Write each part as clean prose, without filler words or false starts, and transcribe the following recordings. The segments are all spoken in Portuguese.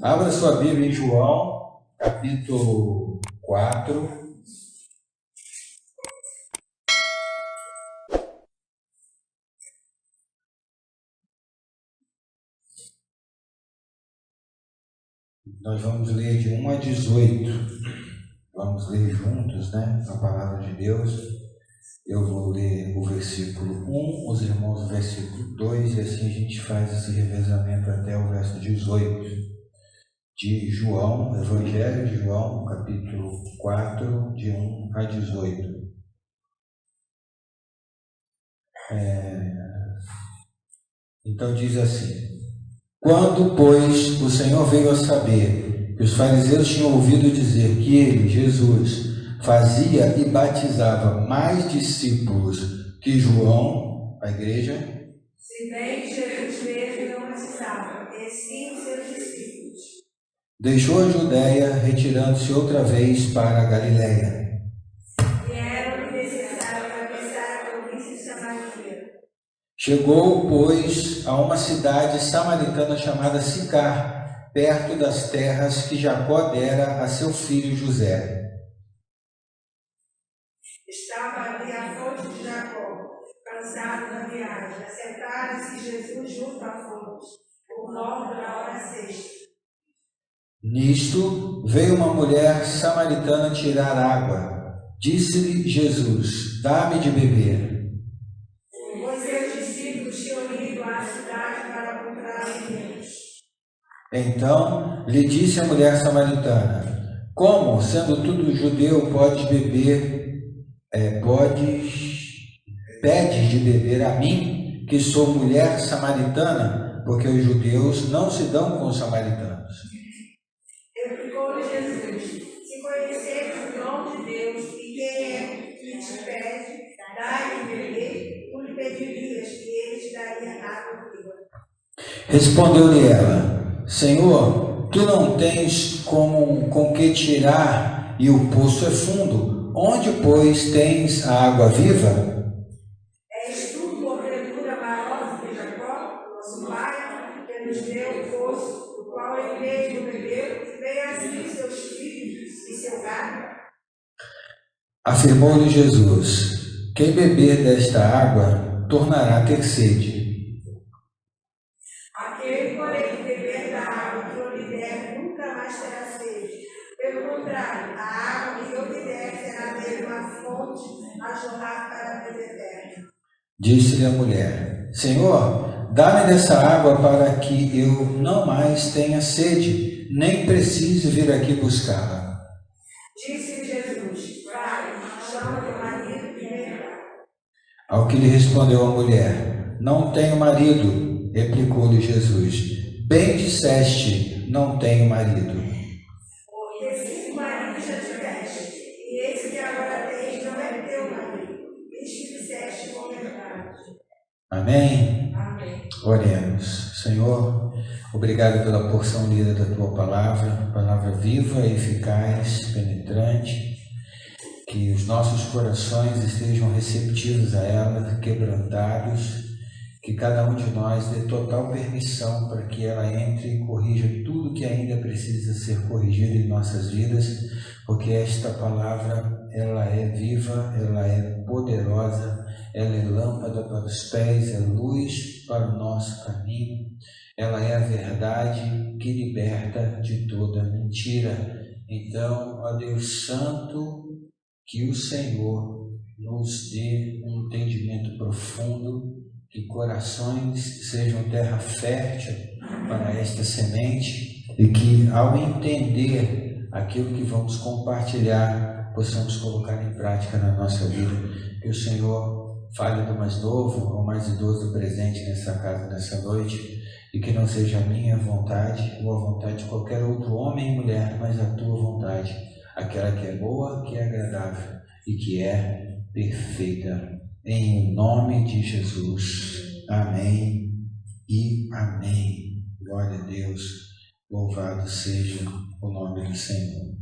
Abra sua Bíblia em João, capítulo 4. Nós vamos ler de 1 a 18. Vamos ler juntos, né? A palavra de Deus. Eu vou ler o versículo 1, os irmãos o versículo 2, e assim a gente faz esse revezamento até o verso 18. De João, Evangelho de João, capítulo 4, de 1 a 18. Então diz assim: Quando, pois, o Senhor veio a saber que os fariseus tinham ouvido dizer que ele, Jesus, fazia e batizava mais discípulos que João, a igreja, se bem Jesus mesmo não batizava, e sim os seus discípulos, deixou a Judéia, retirando-se outra vez para a Galiléia. e era necessário atravessar a província de Samaria. Chegou, pois, a uma cidade samaritana chamada Sicar, perto das terras que Jacó dera a seu filho José. Estava ali a fonte de Jacó, cansado da viagem. Assentaram-se Jesus junto à fonte, por volta da hora sexta. Nisto veio uma mulher samaritana tirar água. Disse-lhe Jesus: Dá-me de beber. Pois seus discípulos tinham ido à cidade para comprar alimentos. Então lhe disse a mulher samaritana: Como, sendo tu judeu, pedes de beber a mim, que sou mulher samaritana, porque os judeus não se dão com os samaritanos. Replicou-lhe Jesus: Se conheceres o dom de Deus e quem é que te pede, dai-lhe beber, tu lhe pedirias que ele te daria água viva. Respondeu-lhe ela: Senhor, tu não tens com que tirar, e o poço é fundo. Onde, pois, tens a água viva? És tu, porventura, maior que Jacó, nosso pai, que nos deu o poço, do qual ele mesmo bebeu, e bem assim seus filhos e seu gado? Afirmou-lhe Jesus: Quem beber desta água tornará a ter sede. Aquele, porém, que beber da água que eu lhe der, nunca mais terá sede. Pelo contrário, a água que eu lhe der será dele uma fonte a jorrar para a vida eterna. Disse-lhe a mulher: Senhor, dá-me dessa água para que eu não mais tenha sede, nem precise vir aqui buscá-la. Disse-lhe Jesus: Vai, chama teu marido e vem cá. Ao que lhe respondeu a mulher: Não tenho marido. Replicou-lhe Jesus: Bem disseste, não tenho marido. Porque 5 maridos já tiveste, e esse que agora tens não é teu marido, visto que disseste com verdade. Amém? Amém. Oremos. Senhor, obrigado pela porção lida da Tua palavra, palavra viva, eficaz, penetrante, que os nossos corações estejam receptivos a ela, quebrantados, que cada um de nós dê total permissão para que ela entre e corrija tudo que ainda precisa ser corrigido em nossas vidas, porque esta palavra, ela é viva, ela é poderosa, ela é lâmpada para os pés, é luz para o nosso caminho, ela é a verdade que liberta de toda mentira. Então, ó Deus Santo, que o Senhor nos dê um entendimento profundo, que corações sejam terra fértil para esta semente e que, ao entender aquilo que vamos compartilhar, possamos colocar em prática na nossa vida. Que o Senhor fale do mais novo ao mais idoso presente nessa casa nessa noite, e que não seja a minha vontade ou a vontade de qualquer outro homem e mulher, mas a tua vontade, aquela que é boa, que é agradável e que é perfeita. Em nome de Jesus. Amém e amém. Glória a Deus. Louvado seja o nome do Senhor.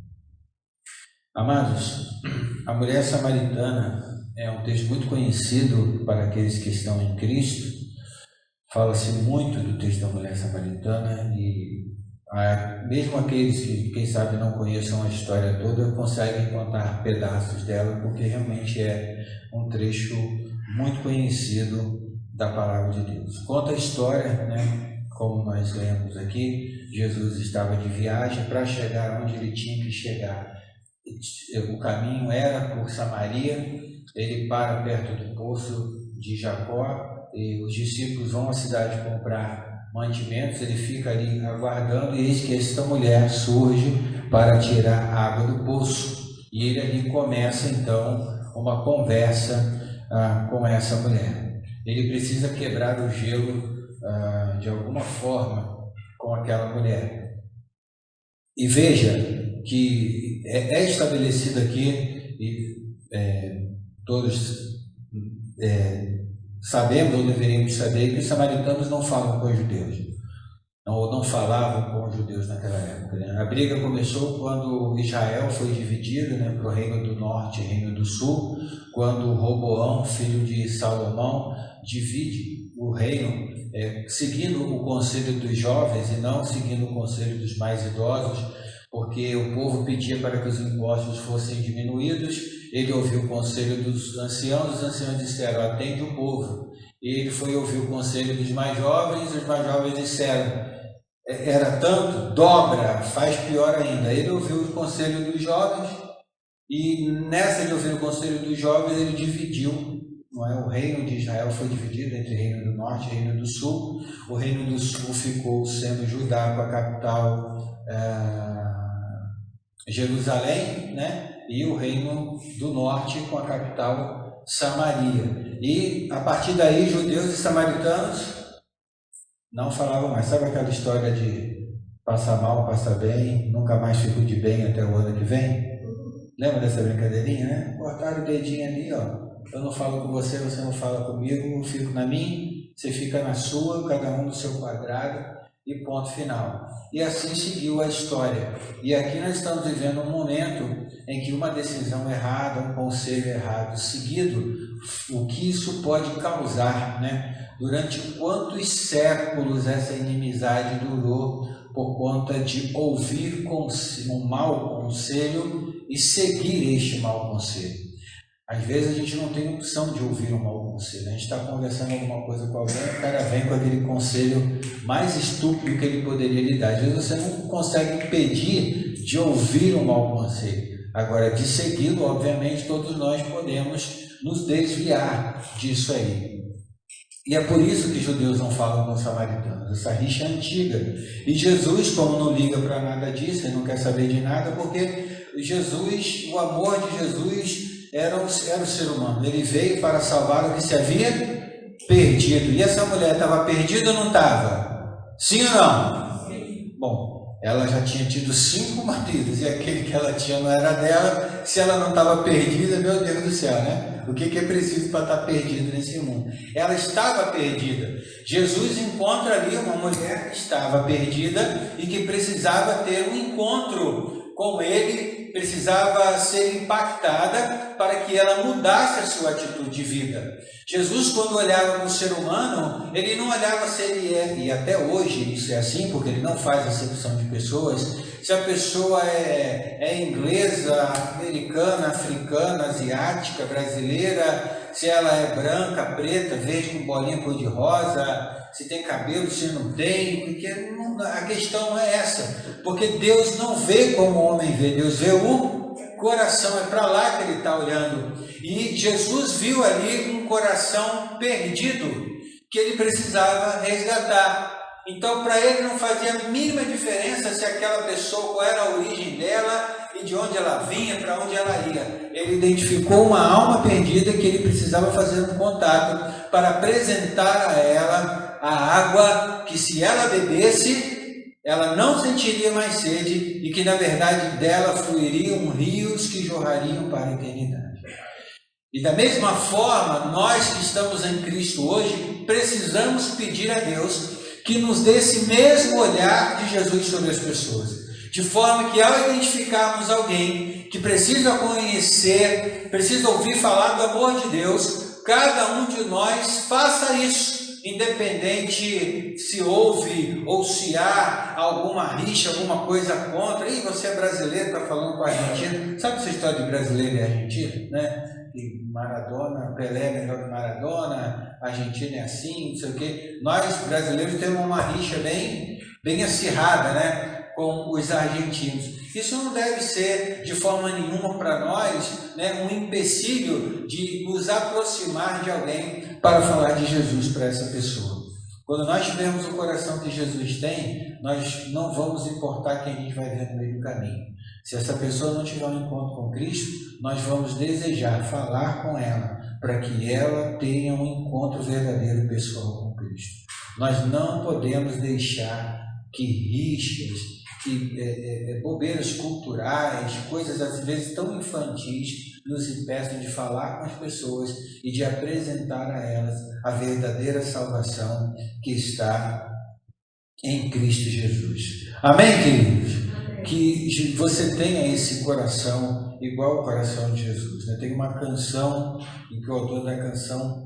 Amados, a mulher samaritana é um texto muito conhecido para aqueles que estão em Cristo. Fala-se muito do texto da mulher samaritana e mesmo aqueles que, quem sabe, não conheçam a história toda, conseguem contar pedaços dela, porque realmente é um trecho muito conhecido da palavra de Deus. Conta a história, né? Como nós lemos aqui, Jesus estava de viagem para chegar onde ele tinha que chegar. O caminho era por Samaria, ele para perto do poço de Jacó, e os discípulos vão à cidade comprar mantimentos, ele fica ali aguardando, e eis que esta mulher surge para tirar água do poço, e ele ali começa então uma conversa com essa mulher. Ele precisa quebrar o gelo de alguma forma com aquela mulher. E veja que é estabelecido aqui, e todos sabemos ou deveríamos saber, que os samaritanos não falam com os judeus, ou não falavam com os judeus naquela época, né? A briga começou quando Israel foi dividido, né, para o reino do norte e reino do sul, quando Roboão, filho de Salomão, divide o reino, seguindo o conselho dos jovens e não seguindo o conselho dos mais idosos, porque o povo pedia para que os impostos fossem diminuídos. Ele ouviu o conselho dos anciãos, os anciãos disseram: atende o povo. E ele foi ouvir o conselho dos mais jovens, os mais jovens disseram: era tanto, dobra, faz pior ainda. Ele ouviu o conselho dos jovens, e nessa de ouvir o conselho dos jovens, ele dividiu, não é? O reino de Israel foi dividido entre reino do norte e reino do sul. O reino do sul ficou sendo Judá, com a capital Jerusalém, né? E o reino do norte com a capital Samaria. E a partir daí, judeus e samaritanos não falavam mais. Sabe aquela história de passar mal, passar bem, nunca mais fico de bem até o ano que vem? Lembra dessa brincadeirinha, né? Cortaram o dedinho ali, ó. Eu não falo com você, você não fala comigo, eu fico na minha, você fica na sua, cada um no seu quadrado, e ponto final. E assim seguiu a história. E aqui nós estamos vivendo um momento em que uma decisão errada, um conselho errado seguido, o que isso pode causar, né? Durante quantos séculos essa inimizade durou por conta de ouvir um mau conselho e seguir este mau conselho. Às vezes a gente não tem opção de ouvir um mau conselho. A gente está conversando alguma coisa com alguém, o cara vem com aquele conselho mais estúpido que ele poderia lhe dar. Às vezes você não consegue impedir de ouvir um mau conselho. Agora, de segui-lo, obviamente, todos nós podemos nos desviar disso aí. E é por isso que judeus não falam com os samaritanos. Essa rixa é antiga. E Jesus, como não liga para nada disso, ele não quer saber de nada, porque Jesus, o amor de Jesus era o ser humano. Ele veio para salvar o que se havia perdido. E essa mulher estava perdida ou não estava? Sim ou não? Sim. Bom, ela já tinha tido 5 maridos e aquele que ela tinha não era dela. Se ela não estava perdida, meu Deus do céu, né? O que é preciso para estar perdido nesse mundo? Ela estava perdida. Jesus encontra ali uma mulher que estava perdida e que precisava ter um encontro com ele, precisava ser impactada para que ela mudasse a sua atitude de vida. Jesus, quando olhava para o ser humano, ele não olhava se ele e até hoje isso é assim, porque ele não faz acepção de pessoas, se a pessoa é inglesa, americana, africana, asiática, brasileira, se ela é branca, preta, verde com bolinha cor-de-rosa, se tem cabelo, se não tem, porque a questão é essa, porque Deus não vê como o homem vê, Deus vê o coração, é para lá que ele está olhando. E Jesus viu ali um coração perdido que ele precisava resgatar. Então, para ele não fazia a mínima diferença se aquela pessoa, qual era a origem dela e de onde ela vinha, para onde ela ia. Ele identificou uma alma perdida que ele precisava fazer um contato para apresentar a ela a água que, se ela bebesse, ela não sentiria mais sede e que, na verdade, dela fluiriam rios que jorrariam para a eternidade. E da mesma forma, nós que estamos em Cristo hoje, precisamos pedir a Deus que nos dê esse mesmo olhar de Jesus sobre as pessoas, de forma que, ao identificarmos alguém que precisa conhecer, precisa ouvir falar do amor de Deus, cada um de nós faça isso, independente se houve ou se há alguma rixa, alguma coisa contra. E você é brasileiro, está falando com a Argentina. Sabe essa história de brasileiro e Argentina, né? Que Maradona, Pelé é melhor que Maradona, a Argentina é assim, não sei o quê. Nós, brasileiros, temos uma rixa bem acirrada, né, com os argentinos. Isso não deve ser, de forma nenhuma, para nós, né, um empecilho de nos aproximar de alguém para falar de Jesus para essa pessoa. Quando nós tivermos o coração que Jesus tem, nós não vamos importar quem a gente vai ver no meio do caminho. Se essa pessoa não tiver um encontro com Cristo, nós vamos desejar falar com ela, para que ela tenha um encontro verdadeiro pessoal com Cristo. Nós não podemos deixar que rixas, que bobeiras culturais, coisas às vezes tão infantis, nos impeçam de falar com as pessoas e de apresentar a elas a verdadeira salvação que está em Cristo Jesus. Amém, queridos? Amém. Que você tenha esse coração igual ao coração de Jesus, né? Tem uma canção em que o autor da canção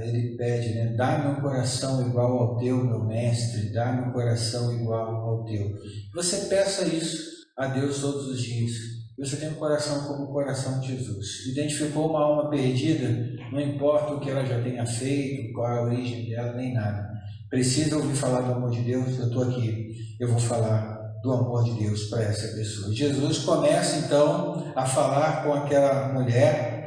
ele pede, né? Dá-me um coração igual ao teu, meu mestre, dá-me um coração igual ao teu. Você peça isso a Deus todos os dias. Você tem um coração como o coração de Jesus. Identificou uma alma perdida, não importa o que ela já tenha feito, qual a origem dela, nem nada. Precisa ouvir falar do amor de Deus? Eu estou aqui, eu vou falar do amor de Deus para essa pessoa. Jesus começa então a falar com aquela mulher.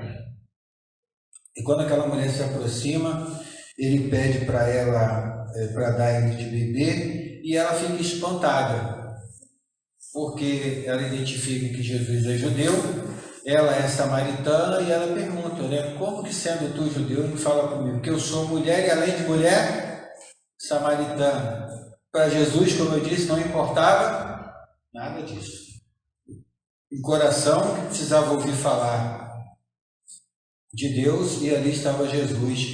E quando aquela mulher se aproxima, ele pede para ela, para dar ele de beber, e ela fica espantada, porque ela identifica que Jesus é judeu, ela é samaritana, e ela pergunta, né, como que sendo tu judeu não fala comigo? Que eu sou mulher e além de mulher, samaritana. Para Jesus, como eu disse, não importava nada disso. O coração que precisava ouvir falar de Deus, e ali estava Jesus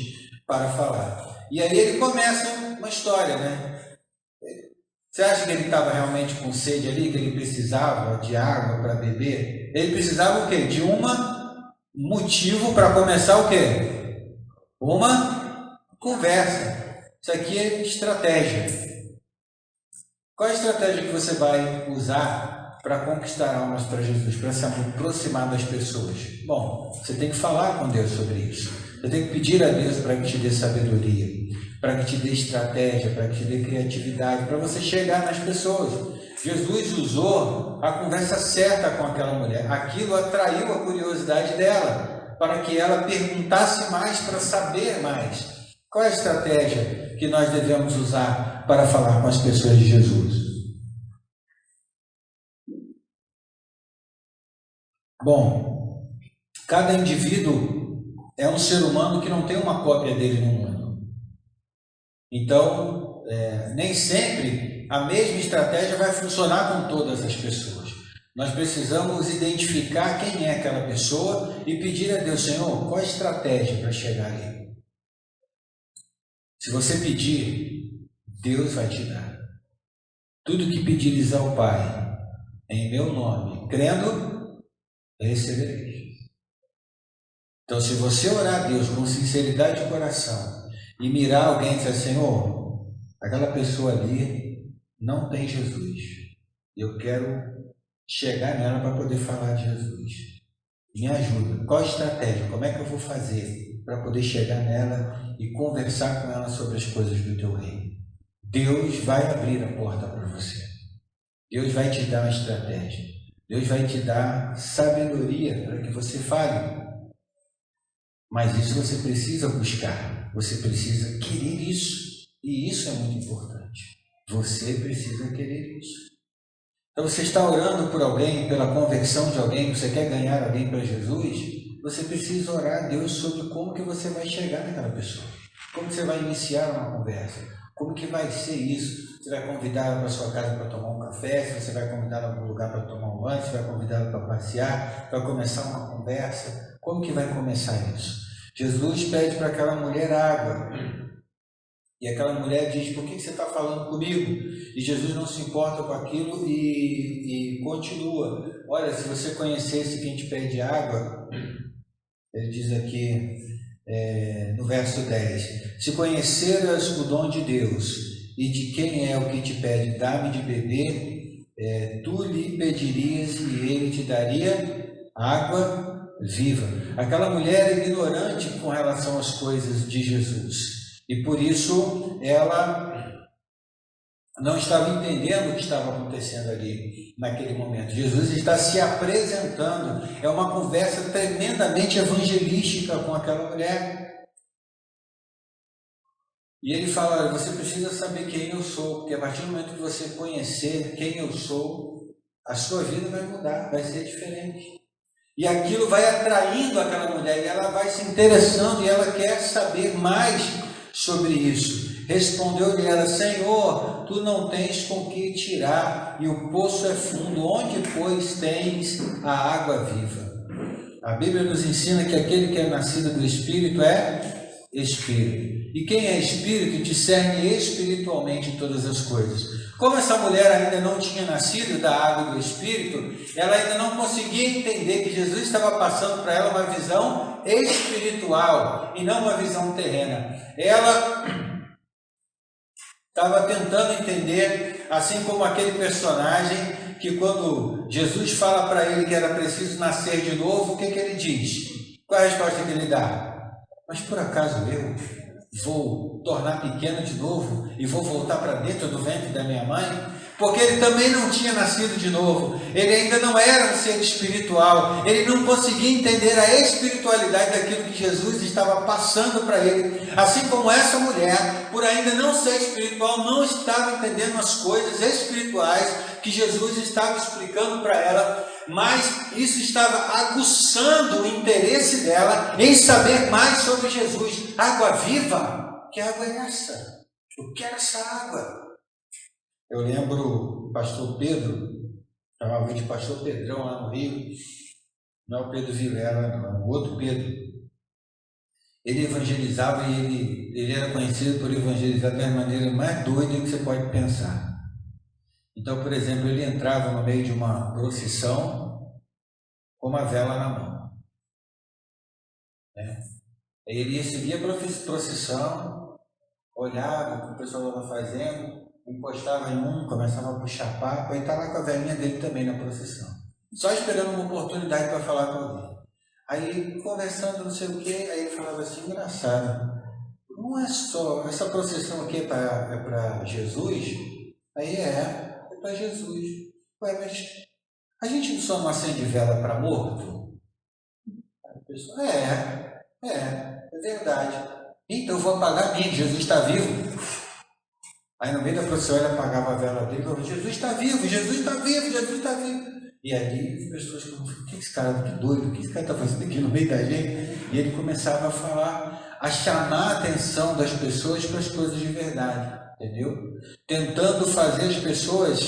para falar. E aí ele começa uma história, né? Você acha que ele estava realmente com sede ali, que ele precisava de água para beber? Ele precisava o quê? De um motivo para começar o quê? Uma conversa. Isso aqui é estratégia. Qual é a estratégia que você vai usar para conquistar almas para Jesus, para se aproximar das pessoas? Bom, você tem que falar com Deus sobre isso. Você tem que pedir a Deus para que te dê sabedoria, para que te dê estratégia, para que te dê criatividade, para você chegar nas pessoas. Jesus usou a conversa certa com aquela mulher. Aquilo atraiu a curiosidade dela, para que ela perguntasse mais, para saber mais. Qual é a estratégia que nós devemos usar para falar com as pessoas de Jesus? Bom, cada indivíduo é um ser humano que não tem uma cópia dele no mundo. Então, nem sempre a mesma estratégia vai funcionar com todas as pessoas. Nós precisamos identificar quem é aquela pessoa e pedir a Deus, Senhor, qual a estratégia para chegar ali? Se você pedir, Deus vai te dar. Tudo que pedires ao Pai, em meu nome, crendo, recebereis. Então, se você orar a Deus com sinceridade de coração e mirar alguém e dizer, Senhor, aquela pessoa ali não tem Jesus, eu quero chegar nela para poder falar de Jesus, me ajuda, qual a estratégia, como é que eu vou fazer para poder chegar nela e conversar com ela sobre as coisas do teu reino? Deus vai abrir a porta para você, Deus vai te dar uma estratégia, Deus vai te dar sabedoria para que você fale. Mas isso você precisa buscar. Você precisa querer isso. E isso é muito importante. Você precisa querer isso. Então você está orando por alguém, pela conversão de alguém, você quer ganhar alguém para Jesus, você precisa orar a Deus sobre como que você vai chegar naquela pessoa. Como você vai iniciar uma conversa. Como que vai ser isso? Você vai convidá-la para a sua casa para tomar um café, você vai convidá-la para algum lugar para tomar um lanche, você vai convidá-la para passear, vai começar uma conversa. Como que vai começar isso? Jesus pede para aquela mulher água. E aquela mulher diz, por que você está falando comigo? E Jesus não se importa com aquilo e continua. Olha, se você conhecesse quem te pede água, ele diz aqui, no verso 10, se conheceras o dom de Deus e de quem é o que te pede, dá-me de beber, tu lhe pedirias e ele te daria água viva. Aquela mulher era ignorante com relação às coisas de Jesus e por isso ela não estava entendendo o que estava acontecendo ali naquele momento. Jesus está se apresentando, é uma conversa tremendamente evangelística com aquela mulher. E ele fala: olha, você precisa saber quem eu sou, porque a partir do momento que você conhecer quem eu sou, a sua vida vai mudar, vai ser diferente. E aquilo vai atraindo aquela mulher, e ela vai se interessando, e ela quer saber mais sobre isso. Respondeu-lhe ela: Senhor, tu não tens com que tirar, e o poço é fundo, onde, pois, tens a água viva? A Bíblia nos ensina que aquele que é nascido do Espírito é Espírito. E quem é Espírito discerne espiritualmente todas as coisas. Como essa mulher ainda não tinha nascido da água e do Espírito, ela ainda não conseguia entender que Jesus estava passando para ela uma visão espiritual e não uma visão terrena. Ela estava tentando entender, assim como aquele personagem que quando Jesus fala para ele que era preciso nascer de novo, o que ele diz? Qual é a resposta que ele dá? Mas por acaso eu vou tornar pequeno de novo e vou voltar para dentro do ventre da minha mãe? Porque ele também não tinha nascido de novo, ele ainda não era um ser espiritual, ele não conseguia entender a espiritualidade daquilo que Jesus estava passando para ele. Assim como essa mulher, por ainda não ser espiritual, não estava entendendo as coisas espirituais que Jesus estava explicando para ela, mas isso estava aguçando o interesse dela em saber mais sobre Jesus. Água viva? Que água é essa? Eu quero essa água. Eu lembro o pastor Pedro, chamava de pastor Pedrão lá no Rio, não é o Pedro Vilela, não, é o outro Pedro. Ele evangelizava e ele era conhecido por evangelizar da maneira mais doida que você pode pensar. Então, por exemplo, ele entrava no meio de uma procissão com uma vela na mão. Ele ia seguir a procissão, olhava o que o pessoal estava fazendo, encostava em um, começava a puxar papo, aí estava com a velhinha dele também na procissão, só esperando uma oportunidade para falar com alguém. Aí, conversando não sei o que, aí ele falava assim: engraçado, não é só, essa procissão aqui é para Jesus? Aí é para Jesus. Ué, mas a gente só não acende vela para morto? Aí a pessoa: é verdade. Então eu vou apagar a minha, Jesus está vivo. Aí no meio da procissão ele apagava a vela dele e falava: Jesus está vivo, Jesus está vivo, Jesus está vivo. E ali as pessoas falavam: o que esse cara que doido, o que esse cara está fazendo aqui no meio da gente? E ele começava a falar, a chamar a atenção das pessoas para as coisas de verdade, entendeu? Tentando fazer as pessoas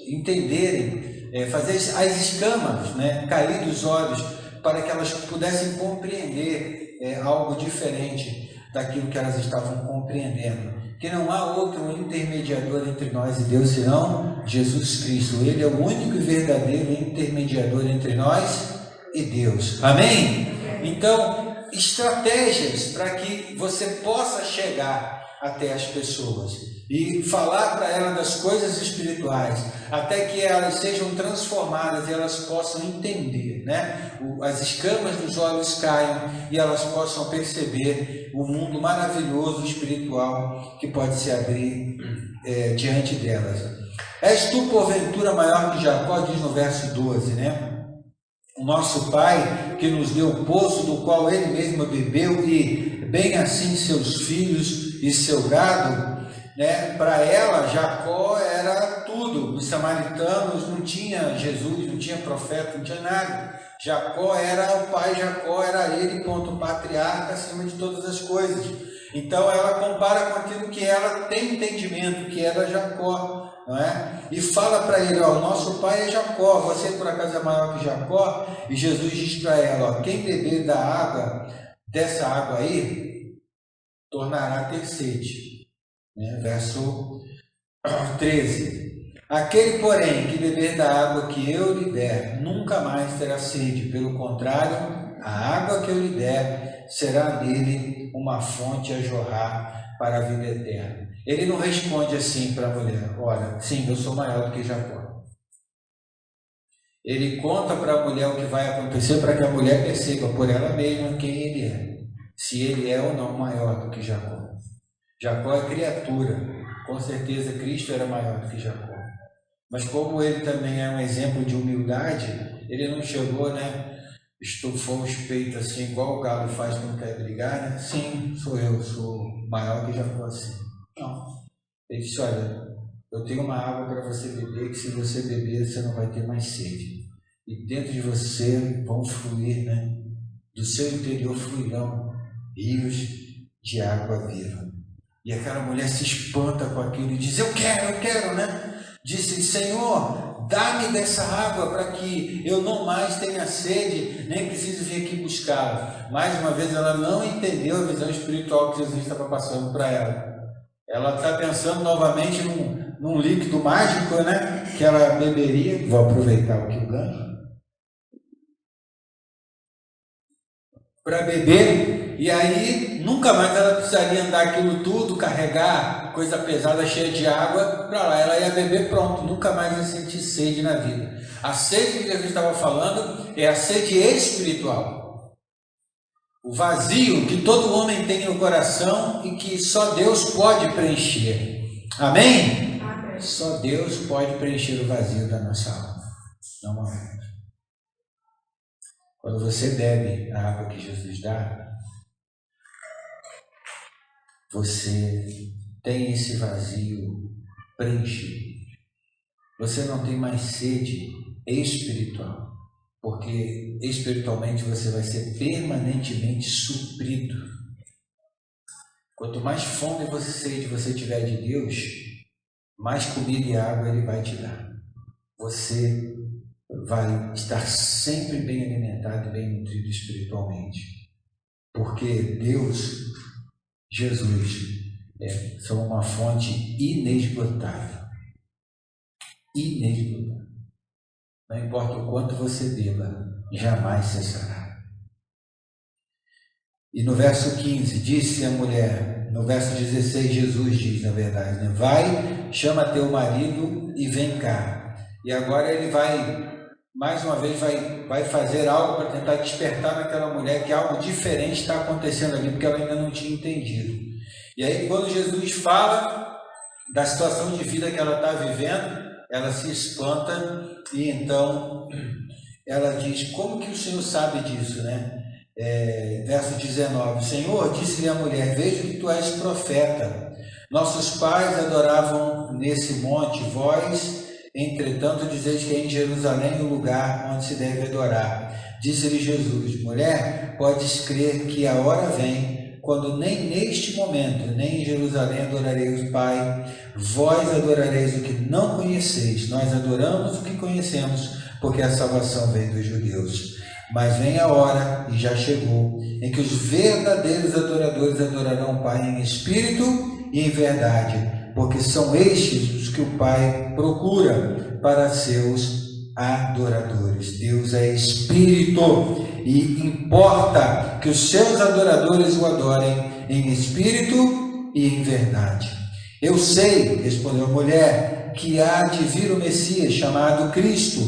entenderem, fazer as escamas cair dos olhos, para que elas pudessem compreender algo diferente daquilo que elas estavam compreendendo. Que não há outro intermediador entre nós e Deus senão Jesus Cristo. Ele é o único e verdadeiro intermediador entre nós e Deus. Amém? Então, estratégias para que você possa chegar até as pessoas e falar para elas das coisas espirituais, até que elas sejam transformadas e elas possam entender, as escamas dos olhos caiam e elas possam perceber o mundo maravilhoso espiritual que pode se abrir diante delas. És tu porventura maior que Jacó, diz no verso 12, o nosso pai que nos deu o poço do qual ele mesmo bebeu, e bem assim seus filhos e seu gado. Para ela, Jacó era tudo. Os samaritanos não tinha Jesus, não tinha profeta, não tinha nada. Jacó era o pai, Jacó era ele, ponto, patriarca acima de todas as coisas. Então ela compara com aquilo que ela tem entendimento, que era Jacó, não é? E fala para ele: o nosso pai é Jacó, você por acaso é maior que Jacó? E Jesus diz para ela: quem beber da água, dessa água aí, tornará a ter sede. Verso 13: aquele, porém, que beber da água que eu lhe der, nunca mais terá sede, pelo contrário, a água que eu lhe der será nele uma fonte a jorrar para a vida eterna. Ele não responde assim para a mulher: olha, sim, eu sou maior do que Jacó. Ele conta para a mulher o que vai acontecer para que a mulher perceba por ela mesma quem ele é, se ele é ou não maior do que Jacó. Jacó é criatura, com certeza Cristo era maior do que Jacó. Mas como ele também é um exemplo de humildade, ele não chegou, estufou os peitos assim, igual o galo faz quando quer brigar, Sim, sou maior que Jacó assim. Não. Ele disse: olha, eu tenho uma água para você beber, que se você beber, você não vai ter mais sede. E dentro de você vão fluir, do seu interior fluirão rios de água viva. E aquela mulher se espanta com aquilo e diz: eu quero, Disse: Senhor, dá-me dessa água para que eu não mais tenha sede, nem preciso vir aqui buscá-la. Mais uma vez, ela não entendeu a visão espiritual que Jesus estava passando para ela. Ela está pensando novamente num líquido mágico, que ela beberia. Vou aproveitar aqui o gancho. Para beber, e aí nunca mais ela precisaria andar aquilo tudo, carregar coisa pesada cheia de água para lá. Ela ia beber, pronto, nunca mais ia sentir sede na vida. A sede que Jesus estava falando é a sede espiritual. O vazio que todo homem tem no coração e que só Deus pode preencher. Amém? Amém. Só Deus pode preencher o vazio da nossa alma. Não há. Quando você bebe a água que Jesus dá, você tem esse vazio preenchido. Você não tem mais sede espiritual, porque espiritualmente você vai ser permanentemente suprido. Quanto mais fome e sede você tiver de Deus, mais comida e água Ele vai te dar. Você vai estar sempre bem alimentado e bem nutrido espiritualmente, porque Deus, Jesus, são uma fonte inesgotável. Inesgotável. Não importa o quanto você beba, jamais cessará. E no verso 15, disse a mulher, no verso 16, Jesus diz, na verdade, vai, chama teu marido e vem cá. E agora ele vai, mais uma vez, vai fazer algo para tentar despertar naquela mulher que algo diferente está acontecendo ali, porque ela ainda não tinha entendido. E aí, quando Jesus fala da situação de vida que ela está vivendo, ela se espanta e então ela diz: como que o Senhor sabe disso, verso 19: Senhor, disse-lhe a mulher, vejo que tu és profeta. Nossos pais adoravam nesse monte, vós, entretanto, dizeis que é em Jerusalém o lugar onde se deve adorar. Disse-lhe Jesus: mulher, podes crer que a hora vem, quando nem neste momento, nem em Jerusalém adorareis o Pai. Vós adorareis o que não conheceis, nós adoramos o que conhecemos, porque a salvação vem dos judeus. Mas vem a hora, e já chegou, em que os verdadeiros adoradores adorarão o Pai em espírito e em verdade, porque são estes os que o Pai procura para seus adoradores. Deus é espírito e importa que os seus adoradores o adorem em espírito e em verdade. Eu sei, respondeu a mulher, que há de vir o Messias chamado Cristo.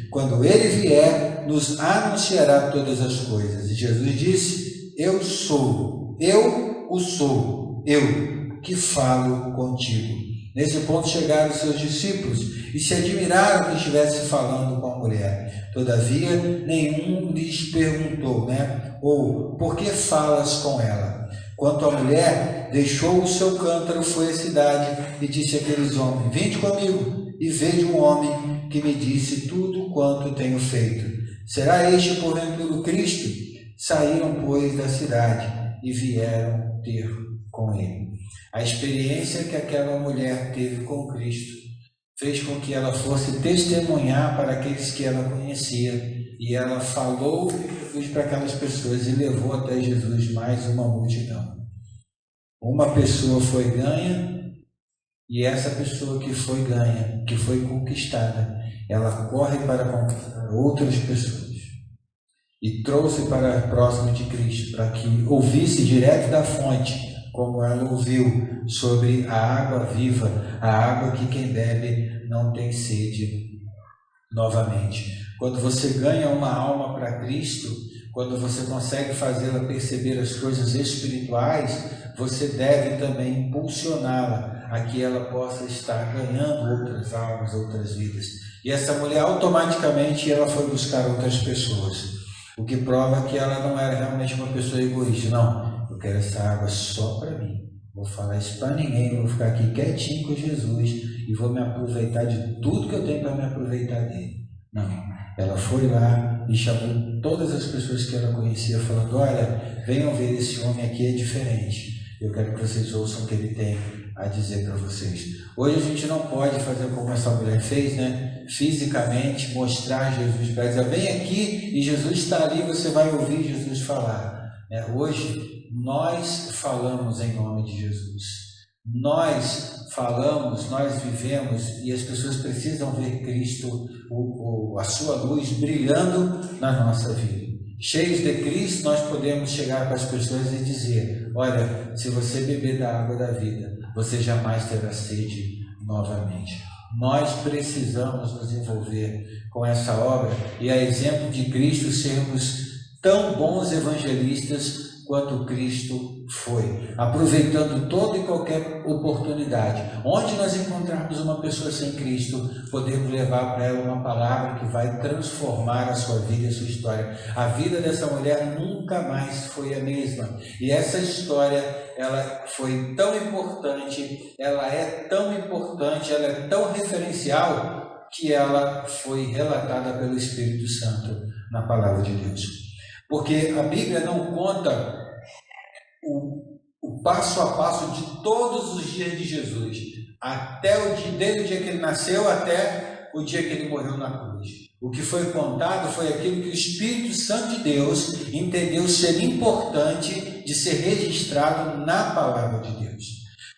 Quando ele vier, nos anunciará todas as coisas. E Jesus disse: eu sou, eu o sou, eu que falo contigo. Nesse ponto chegaram os seus discípulos e se admiraram que estivesse falando com a mulher. Todavia, nenhum lhes perguntou, ou por que falas com ela? Quanto à mulher, deixou o seu cântaro, foi à cidade e disse àqueles homens: vinde comigo e veja um homem que me disse tudo quanto tenho feito. Será este porventura o Cristo? Saíram, pois, da cidade e vieram ter com ele. A experiência que aquela mulher teve com Cristo fez com que ela fosse testemunhar para aqueles que ela conhecia, e ela falou para aquelas pessoas e levou até Jesus mais uma multidão. Uma pessoa foi ganha, e essa pessoa que foi ganha, que foi conquistada, ela corre para conquistar outras pessoas. e trouxe para próximo de Cristo, para que ouvisse direto da fonte, como ela ouviu, sobre a água viva, a água que quem bebe não tem sede novamente. Quando você ganha uma alma para Cristo, quando você consegue fazê-la perceber as coisas espirituais, você deve também impulsioná-la a que ela possa estar ganhando outras almas, outras vidas. E essa mulher automaticamente ela foi buscar outras pessoas, o que prova que ela não era realmente uma pessoa egoísta. Não, eu quero essa água só para mim, vou falar isso para ninguém, vou ficar aqui quietinho com Jesus e vou me aproveitar de tudo que eu tenho para me aproveitar dele. Não, ela foi lá e chamou todas as pessoas que ela conhecia, falando: olha, venham ver esse homem aqui, é diferente, eu quero que vocês ouçam o que ele tem a dizer para vocês. Hoje a gente não pode fazer como essa mulher fez, né? Fisicamente mostrar Jesus para ela, vem aqui e Jesus está ali, você vai ouvir Jesus falar. Hoje nós falamos em nome de Jesus, nós falamos, nós vivemos, e as pessoas precisam ver Cristo, a sua luz brilhando na nossa vida. Cheios de Cristo, nós podemos chegar para as pessoas e dizer: olha, se você beber da água da vida, você jamais terá sede novamente. Nós precisamos nos envolver com essa obra e, a exemplo de Cristo, sermos tão bons evangelistas quanto Cristo foi, aproveitando toda e qualquer oportunidade. Onde nós encontrarmos uma pessoa sem Cristo, podemos levar para ela uma palavra que vai transformar a sua vida e a sua história. A vida dessa mulher nunca mais foi a mesma. E essa história, ela foi tão importante, ela é tão importante, ela é tão referencial, que ela foi relatada pelo Espírito Santo na palavra de Deus. Porque a Bíblia não conta o passo a passo de todos os dias de Jesus, até o dia dele, o dia que ele nasceu, até o dia que ele morreu na cruz. O que foi contado foi aquilo que o Espírito Santo de Deus entendeu ser importante de ser registrado na palavra de Deus.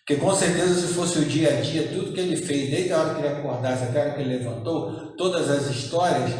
Porque com certeza, se fosse o dia a dia, tudo que ele fez, desde a hora que ele acordasse até a hora que ele levantou, todas as histórias,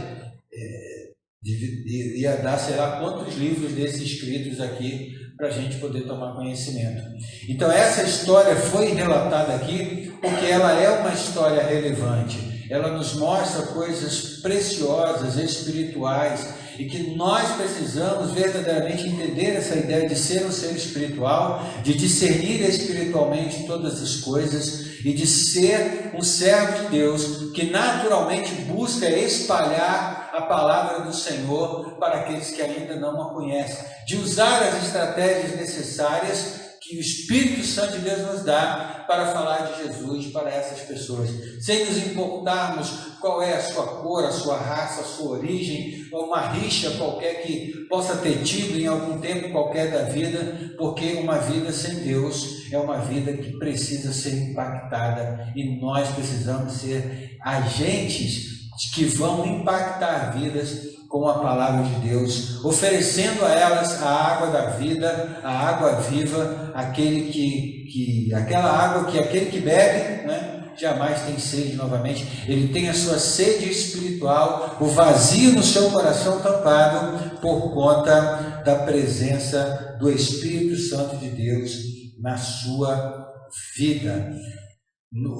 ia dar sei lá quantos livros desses escritos aqui para a gente poder tomar conhecimento. Então essa história foi relatada aqui porque ela é uma história relevante, ela nos mostra coisas preciosas, espirituais, e que nós precisamos verdadeiramente entender essa ideia de ser um ser espiritual, de discernir espiritualmente todas as coisas e de ser um servo de Deus que naturalmente busca espalhar a palavra do Senhor para aqueles que ainda não a conhecem, de usar as estratégias necessárias que o Espírito Santo de Deus nos dá para falar de Jesus para essas pessoas, sem nos importarmos qual é a sua cor, a sua raça, a sua origem, ou uma rixa qualquer que possa ter tido em algum tempo qualquer da vida, porque uma vida sem Deus é uma vida que precisa ser impactada, e nós precisamos ser agentes que vão impactar vidas com a palavra de Deus, oferecendo a elas a água da vida, a água viva, aquela água que aquele que bebe, né, jamais tem sede novamente. Ele tem a sua sede espiritual, o vazio no seu coração tampado por conta da presença do Espírito Santo de Deus na sua vida.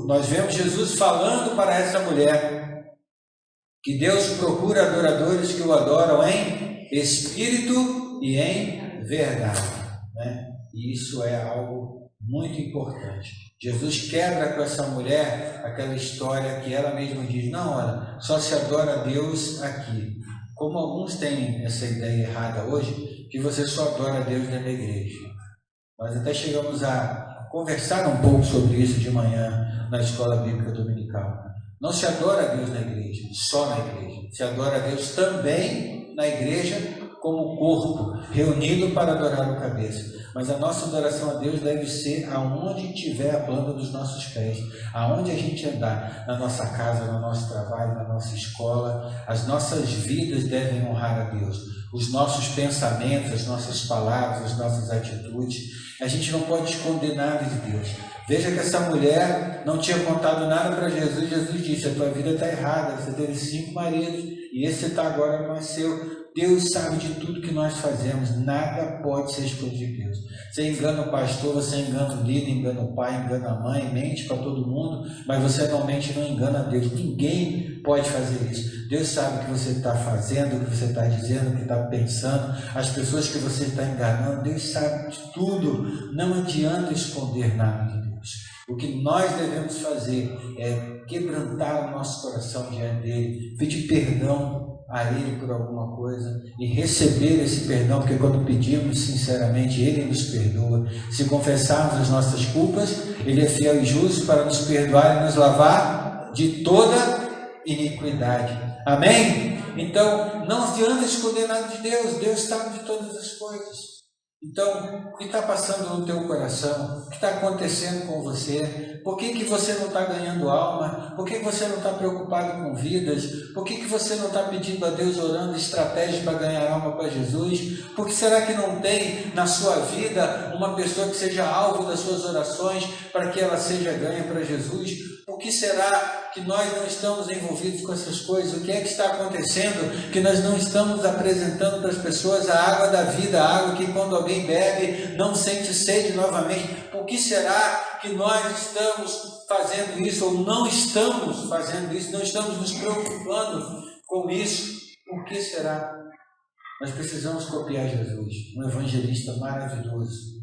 Nós vemos Jesus falando para essa mulher que Deus procura adoradores que o adoram em espírito e em verdade, né? E isso é algo muito importante. Jesus quebra com essa mulher aquela história que ela mesma diz: não, olha, só se adora a Deus aqui. Como alguns têm essa ideia errada hoje, que você só adora a Deus dentro da igreja. Nós até chegamos a conversar um pouco sobre isso de manhã na escola bíblica dominical. Não se adora a Deus na igreja, só na igreja. Se adora a Deus também na igreja, como corpo, reunido para adorar o cabeça. Mas a nossa adoração a Deus deve ser aonde tiver a planta dos nossos pés, aonde a gente andar, na nossa casa, no nosso trabalho, na nossa escola. As nossas vidas devem honrar a Deus. Os nossos pensamentos, as nossas palavras, as nossas atitudes, A gente não pode esconder nada de Deus. Veja que essa mulher não tinha contado nada para Jesus. Jesus disse: a tua vida está errada, você teve 5 maridos e esse está agora não é seu. Deus sabe de tudo que nós fazemos, nada pode ser escondido de Deus. Você engana o pastor, você engana o líder, engana o pai, engana a mãe, mente para todo mundo, mas você não mente, não engana a Deus. Ninguém pode fazer isso. Deus sabe o que você está fazendo, o que você está dizendo, o que está pensando, as pessoas que você está enganando. Deus sabe de tudo. Não adianta esconder nada de Deus. O que nós devemos fazer é quebrantar o nosso coração diante dele, pedir perdão a Ele por alguma coisa e receber esse perdão, porque quando pedimos sinceramente, Ele nos perdoa. Se confessarmos as nossas culpas, Ele é fiel e justo para nos perdoar e nos lavar de toda iniquidade. Amém? Então, não adianta esconder nada de Deus. Deus sabe de todas as coisas. Então, o que está passando no teu coração? O que está acontecendo com você? Por que você não está ganhando alma? Por que você não está preocupado com vidas? Por que você não está pedindo a Deus, orando estratégias para ganhar alma para Jesus? Por que será que não tem na sua vida uma pessoa que seja alvo das suas orações para que ela seja ganha para Jesus? Por que será que nós não estamos envolvidos com essas coisas? O que é que está acontecendo que nós não estamos apresentando para as pessoas a água da vida, a água que quando alguém bebe não sente sede novamente? Por que será que nós estamos fazendo isso ou não estamos fazendo isso, não estamos nos preocupando com isso? Por que será? Nós precisamos copiar Jesus, um evangelista maravilhoso,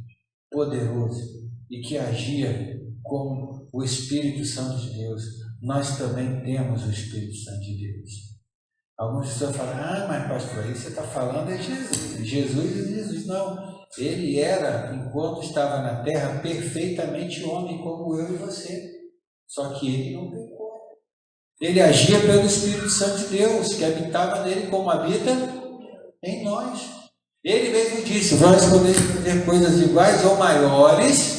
poderoso e que agia com o Espírito Santo de Deus. Nós também temos o Espírito Santo de Deus. Algumas pessoas falam: mas pastor, aí você está falando é Jesus. Jesus. Não, ele era, enquanto estava na terra, perfeitamente homem como eu e você. Só que ele não pecou. Ele agia pelo Espírito Santo de Deus, que habitava nele como habita em nós. Ele mesmo disse: vós podeis fazer coisas iguais ou maiores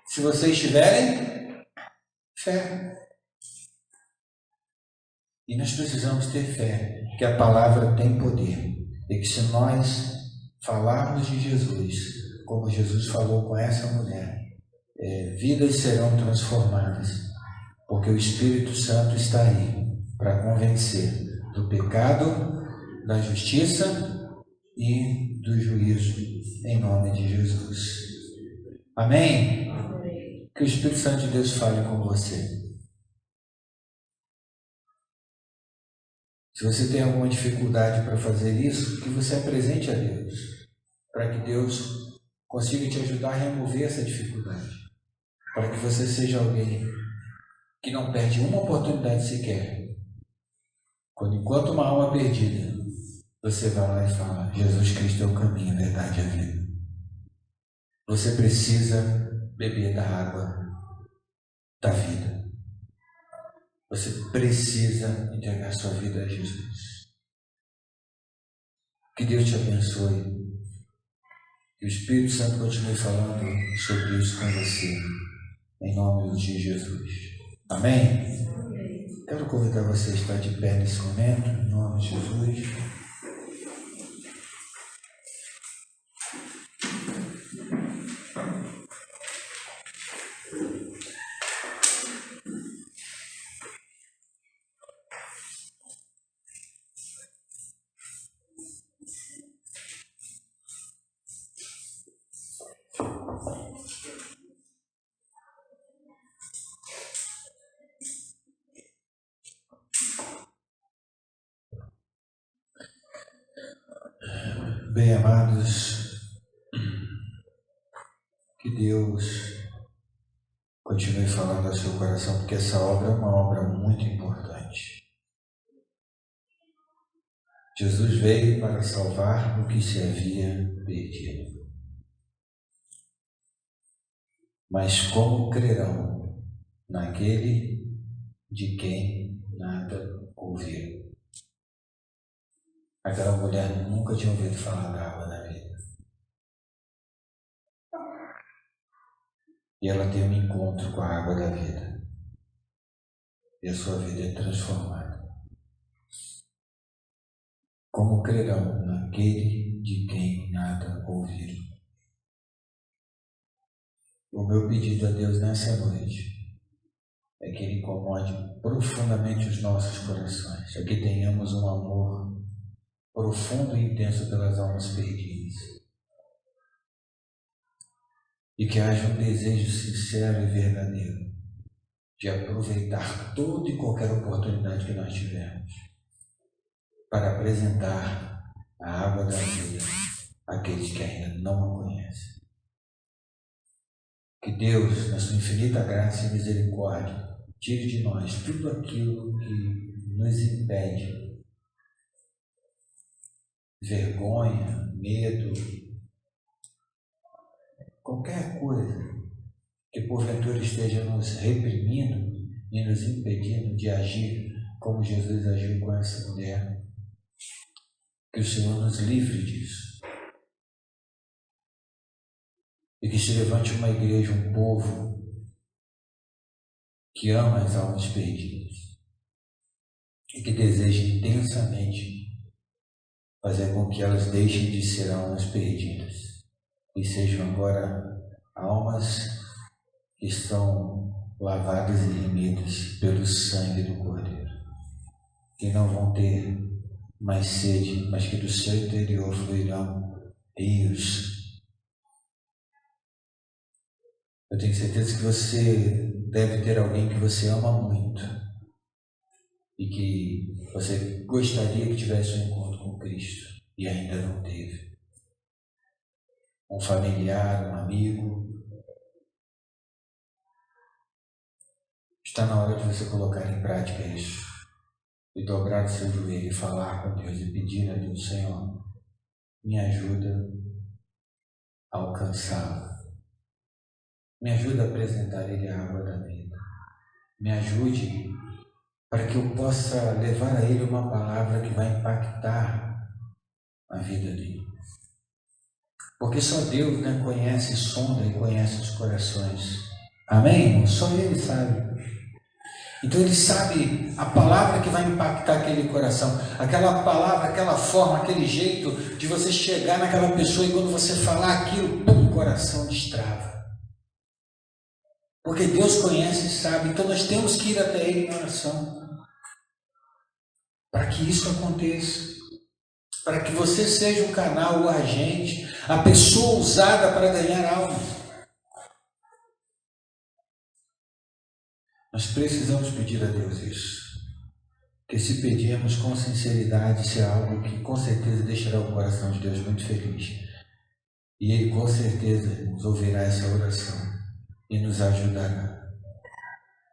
se vocês tiverem fé. E nós precisamos ter fé, que a palavra tem poder. E que se nós falarmos de Jesus, como Jesus falou com essa mulher, vidas serão transformadas. Porque o Espírito Santo está aí para convencer do pecado, da justiça e do juízo, em nome de Jesus. Amém? Que o Espírito Santo de Deus fale com você. Se você tem alguma dificuldade para fazer isso, que você apresente a Deus, para que Deus consiga te ajudar a remover essa dificuldade, para que você seja alguém que não perde uma oportunidade sequer. Enquanto uma alma perdida, você vai lá e fala: Jesus Cristo é o caminho, a verdade e a vida. Você precisa beber da água da vida. Você precisa entregar sua vida a Jesus. Que Deus te abençoe. Que o Espírito Santo continue falando sobre isso com você, em nome de Jesus. Amém? Quero convidar você a estar de pé nesse momento, em nome de Jesus. Bem, amados, que Deus continue falando ao seu coração, porque essa obra é uma obra muito importante. Jesus veio para salvar o que se havia perdido. Mas como crerão naquele de quem nada ouviram? Aquela mulher nunca tinha ouvido falar da água da vida. E ela tem um encontro com a água da vida. E a sua vida é transformada. Como crerão naquele de quem nada ouviram? O meu pedido a Deus nessa noite é que Ele incomode profundamente os nossos corações, é que tenhamos um amor profundo e intenso pelas almas perdidas, e que haja um desejo sincero e verdadeiro de aproveitar toda e qualquer oportunidade que nós tivermos para apresentar a água da vida àqueles que ainda não a conhecem. Que Deus, na sua infinita graça e misericórdia, tire de nós tudo aquilo que nos impede, vergonha, medo, qualquer coisa que porventura esteja nos reprimindo e nos impedindo de agir como Jesus agiu com essa mulher. Que o Senhor nos livre disso. E que se levante uma igreja, um povo que ama as almas perdidas e que deseja intensamente fazer com que elas deixem de ser almas perdidas e sejam agora almas que estão lavadas e remidas pelo sangue do Cordeiro, que não vão ter mais sede, mas que do seu interior fluirão rios. Eu tenho certeza que você deve ter alguém que você ama muito e que você gostaria que tivesse um encontro com Cristo e ainda não teve. Um familiar, um amigo. Está na hora de você colocar em prática isso e dobrar o seu joelho e falar com Deus e pedir a Deus: Senhor, me ajuda a alcançá-lo. Me ajuda a apresentar Ele a água da vida. Me ajude para que eu possa levar a Ele uma palavra que vai impactar a vida dele. Porque só Deus, né, conhece, sonda e conhece os corações. Amém, irmão? Só Ele sabe. Então Ele sabe a palavra que vai impactar aquele coração. Aquela palavra, aquela forma, aquele jeito de você chegar naquela pessoa e quando você falar aquilo, pum, o coração destrava. Porque Deus conhece e sabe, então nós temos que ir até Ele em oração, para que isso aconteça, para que você seja o canal, o agente, a pessoa usada para ganhar almas. Nós precisamos pedir a Deus isso, que se pedirmos com sinceridade, isso é algo que com certeza deixará o coração de Deus muito feliz, e Ele com certeza, irmãos, ouvirá essa oração e nos ajudará,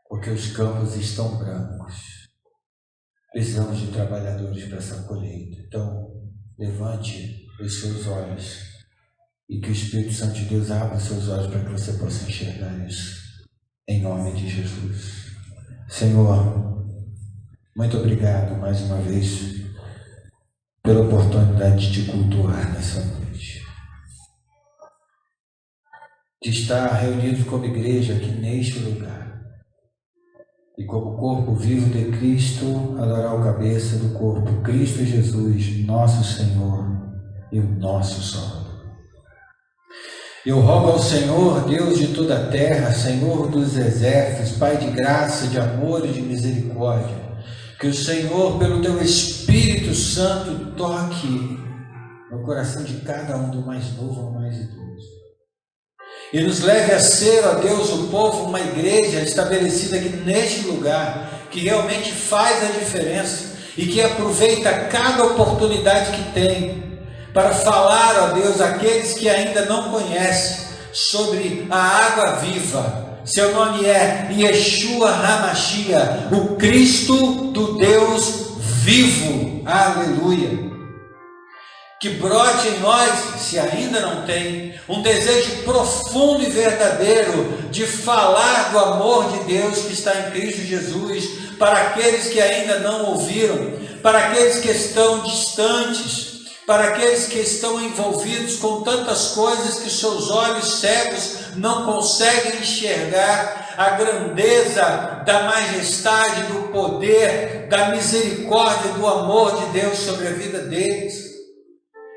porque os campos estão brancos. Precisamos de trabalhadores para essa colheita. Então, levante os seus olhos e que o Espírito Santo de Deus abra os seus olhos para que você possa enxergar isso. Em nome de Jesus. Senhor, muito obrigado mais uma vez pela oportunidade de te cultuar nessa noite, de estar reunidos como igreja aqui neste lugar e como corpo vivo de Cristo, adorar o cabeça do corpo, Cristo Jesus, nosso Senhor e o nosso Salvador. Eu rogo ao Senhor, Deus de toda a terra, Senhor dos exércitos, Pai de graça, de amor e de misericórdia, que o Senhor, pelo teu Espírito Santo, toque no coração de cada um, do mais novo ao mais idoso, e nos leve a ser, ó Deus, o povo, uma igreja estabelecida aqui neste lugar, que realmente faz a diferença e que aproveita cada oportunidade que tem para falar, ó Deus, àqueles que ainda não conhecem sobre a água viva. Seu nome é Yeshua HaMashiach, o Cristo do Deus vivo. Aleluia. Que brote em nós, se ainda não tem, um desejo profundo e verdadeiro de falar do amor de Deus que está em Cristo Jesus para aqueles que ainda não ouviram, para aqueles que estão distantes, para aqueles que estão envolvidos com tantas coisas que seus olhos cegos não conseguem enxergar a grandeza da majestade, do poder, da misericórdia, do amor de Deus sobre a vida deles.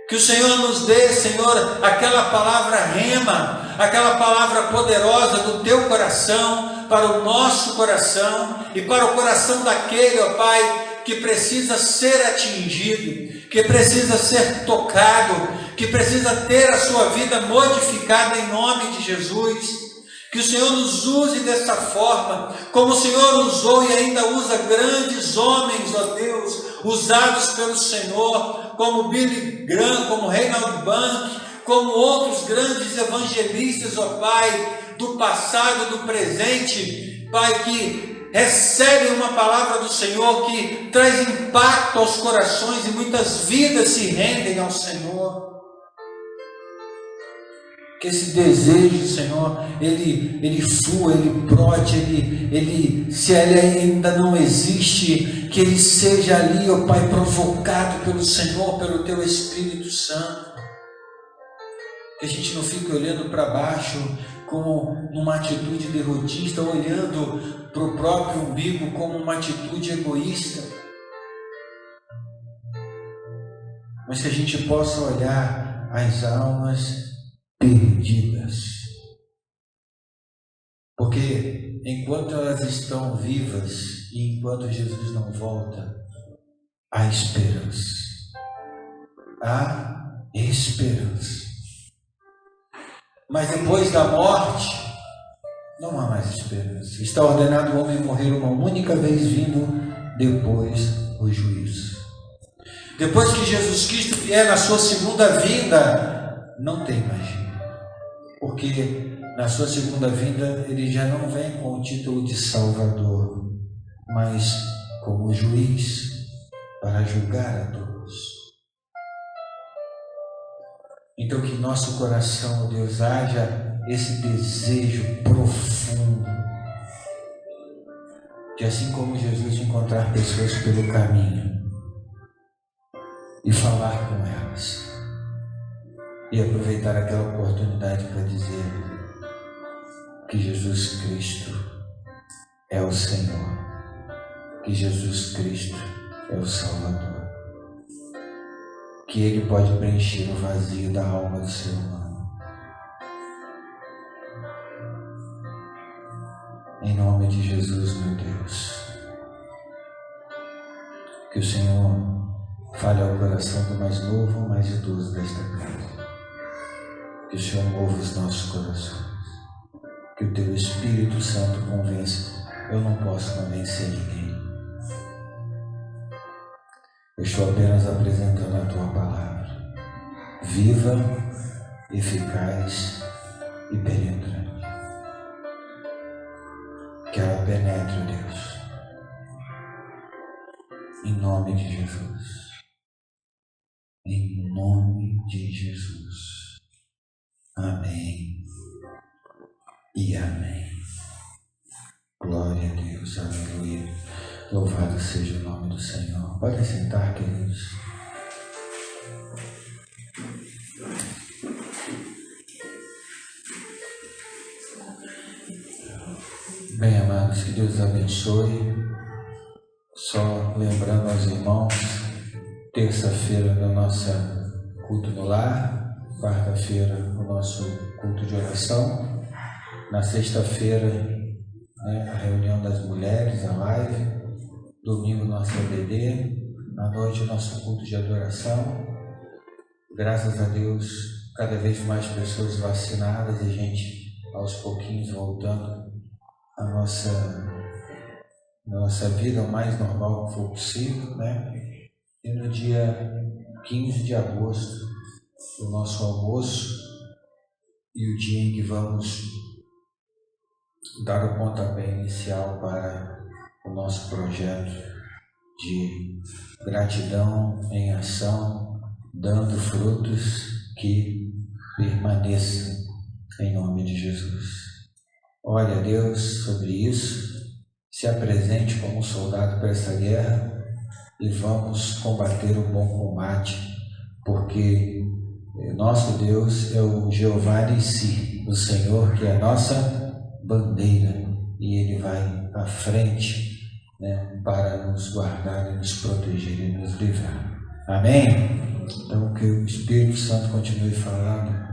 Que o Senhor nos dê, Senhor, aquela palavra rema, aquela palavra poderosa do teu coração, para o nosso coração e para o coração daquele, ó Pai, que precisa ser atingido, que precisa ser tocado, que precisa ter a sua vida modificada em nome de Jesus. Que o Senhor nos use dessa forma, como o Senhor usou e ainda usa grandes homens, ó Deus, usados pelo Senhor, como Billy Graham, como Reinhard Bonnke, como outros grandes evangelistas, ó Pai, do passado, do presente, Pai, que recebem uma palavra do Senhor que traz impacto aos corações e muitas vidas se rendem ao Senhor. Que esse desejo, Senhor, ele flua, ele brote, se ele ainda não existe, que ele seja ali, ó Pai, provocado pelo Senhor, pelo Teu Espírito Santo. Que a gente não fique olhando para baixo como uma atitude derrotista, olhando para o próprio umbigo como uma atitude egoísta. Mas que a gente possa olhar as almas perdidas, porque enquanto elas estão vivas e enquanto Jesus não volta, há esperança, há esperança. Mas depois da morte não há mais esperança. Está ordenado o homem morrer uma única vez, vindo depois o juízo. Depois que Jesus Cristo vier na sua segunda vinda, não tem mais jeito. Porque na sua segunda vinda ele já não vem com o título de Salvador, mas como juiz para julgar a todos. Então que em nosso coração, Deus, haja esse desejo profundo de, assim como Jesus, encontrar pessoas pelo caminho e falar com elas. E aproveitar aquela oportunidade para dizer que Jesus Cristo é o Senhor, que Jesus Cristo é o Salvador, que Ele pode preencher o vazio da alma do ser humano. Em nome de Jesus, meu Deus, que o Senhor fale ao coração do mais novo ou mais idoso desta casa. Que o Senhor mova os nossos corações, que o Teu Espírito Santo convença. Eu não posso convencer ninguém. Eu estou apenas apresentando a Tua palavra, viva, eficaz e penetrante. Que ela penetre, Deus, em nome de Jesus. Em nome de Jesus. Amém e amém. Glória a Deus, aleluia. Louvado seja o nome do Senhor. Podem sentar, queridos. Bem, amados, que Deus abençoe. Só lembrando aos irmãos, terça-feira no nosso culto no lar, quarta-feira o nosso culto de oração, na sexta-feira, a reunião das mulheres, a live, domingo nosso EBD, à noite o nosso culto de adoração. Graças a Deus, cada vez mais pessoas vacinadas e a gente aos pouquinhos voltando à nossa vida o mais normal que for possível, E no dia 15 de agosto, o nosso almoço e o dia em que vamos dar o pontapé inicial para o nosso projeto de gratidão em ação, dando frutos que permaneçam em nome de Jesus. Ore a Deus sobre isso, se apresente como um soldado para essa guerra e vamos combater o bom combate, porque nosso Deus é o Jeová Nissi, o Senhor que é a nossa bandeira, e Ele vai à frente para nos guardar e nos proteger e nos livrar. Amém? Então, que o Espírito Santo continue falando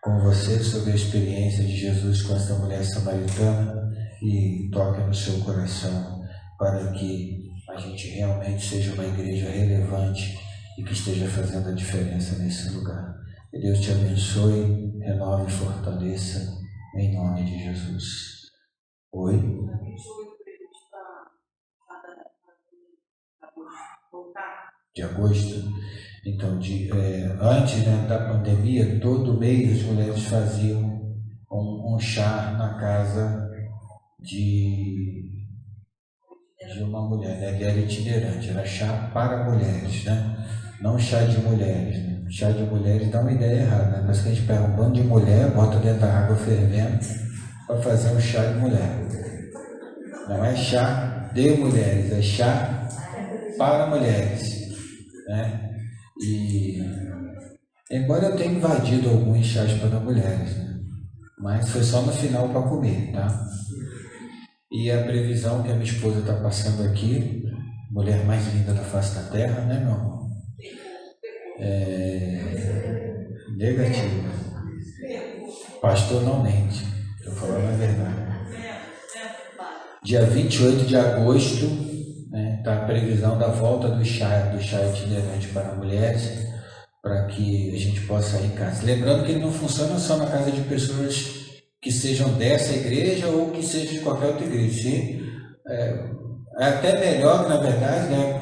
com você sobre a experiência de Jesus com essa mulher samaritana e toque no seu coração para que a gente realmente seja uma igreja relevante e que esteja fazendo a diferença nesse lugar. Que Deus te abençoe, renove e fortaleça, em nome de Jesus. Oi? De agosto? Então, antes, né, da pandemia, todo mês as mulheres faziam um chá na casa de uma mulher, né, que era itinerante, era chá para mulheres, né? Não chá de mulheres, né? Chá de mulheres dá uma ideia errada, né? Parece que a gente pega um bando de mulher, bota dentro da água fervendo para fazer um chá de mulher. Não é chá de mulheres, é chá para mulheres, né? E embora eu tenha invadido alguns chás para mulheres, né? Mas foi só no final para comer, tá? E a previsão que a minha esposa está passando aqui, mulher mais linda da face da terra, né, meu amor? Negativa. Pastor não mente, estou falando a verdade. Dia 28 de agosto, né, está a previsão da volta do chá itinerante para mulheres, para que a gente possa ir em casa. Lembrando que ele não funciona só na casa de pessoas que sejam dessa igreja ou que sejam de qualquer outra igreja. É até melhor, na verdade, né?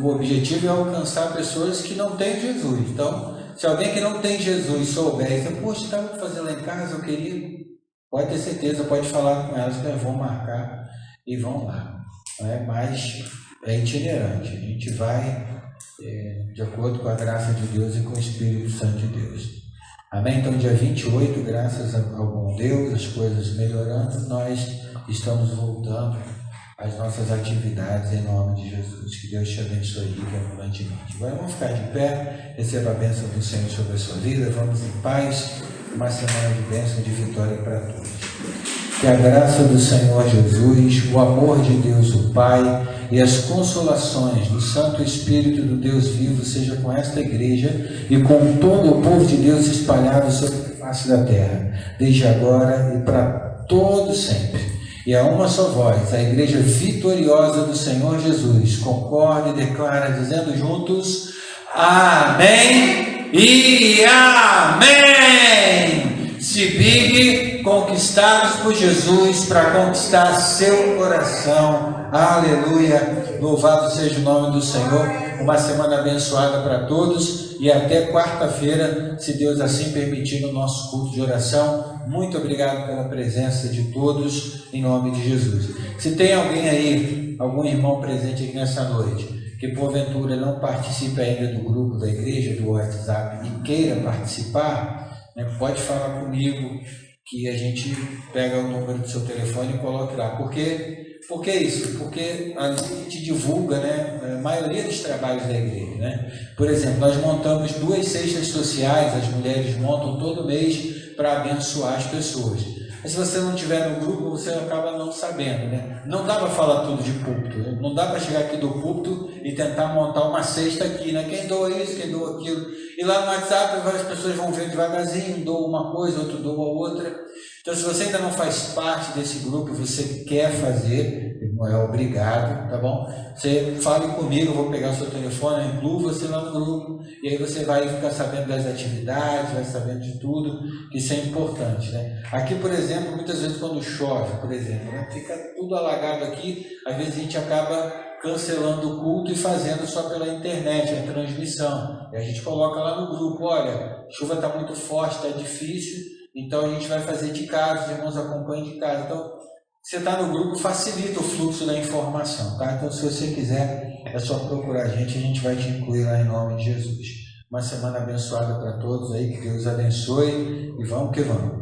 O objetivo é alcançar pessoas que não têm Jesus. Então, se alguém que não tem Jesus souber e dizer, poxa, estava fazendo lá em casa, eu queria, pode ter certeza, pode falar com elas que elas vão marcar e vão lá. Mas é itinerante, a gente vai de acordo com a graça de Deus e com o Espírito Santo de Deus. Amém? Então, dia 28, graças ao bom Deus, as coisas melhorando, nós estamos voltando às nossas atividades em nome de Jesus. Que Deus te abençoe rica e abundantemente. Agora vamos ficar de pé, receba a bênção do Senhor sobre a sua vida, vamos em paz, uma semana de bênção e de vitória para todos. Que a graça do Senhor Jesus, o amor de Deus o Pai e as consolações do Santo Espírito do Deus vivo seja com esta igreja e com todo o povo de Deus espalhado sobre a face da terra, desde agora e para todo sempre. E a uma só voz, a igreja vitoriosa do Senhor Jesus, concorda e declara, dizendo juntos, amém e amém. Se vive conquistados por Jesus para conquistar seu coração. Aleluia. Louvado seja o nome do Senhor. Uma semana abençoada para todos e até quarta-feira, se Deus assim permitir, no nosso culto de oração. Muito obrigado pela presença de todos, em nome de Jesus. Se tem alguém aí, algum irmão presente aqui nessa noite, que porventura não participe ainda do grupo da igreja, do WhatsApp, e queira participar, pode falar comigo, que a gente pega o número do seu telefone e coloca lá. Por que isso? Porque a gente divulga, a maioria dos trabalhos da igreja, Por exemplo, nós montamos 2 cestas sociais, as mulheres montam todo mês para abençoar as pessoas. Mas se você não estiver no grupo, você acaba não sabendo, Não dá para falar tudo de púlpito, Não dá para chegar aqui do púlpito e tentar montar uma cesta aqui, Quem doa isso, quem doa aquilo. E lá no WhatsApp, várias pessoas vão ver devagarzinho, um doa uma coisa, outro doa outra. Então, se você ainda não faz parte desse grupo, você quer fazer, não é obrigado, tá bom? Você fale comigo, eu vou pegar o seu telefone, eu incluo você lá no grupo, e aí você vai ficar sabendo das atividades, vai sabendo de tudo, que isso é importante, Aqui, por exemplo, muitas vezes quando chove, por exemplo, fica tudo alagado aqui, às vezes a gente acaba cancelando o culto e fazendo só pela internet, a transmissão. E a gente coloca lá no grupo, olha, a chuva está muito forte, está difícil, então a gente vai fazer de casa, os irmãos acompanham de casa. Então, você está no grupo, facilita o fluxo da informação, tá? Então, se você quiser, é só procurar a gente vai te incluir lá em nome de Jesus. Uma semana abençoada para todos aí, que Deus abençoe e vamos que vamos.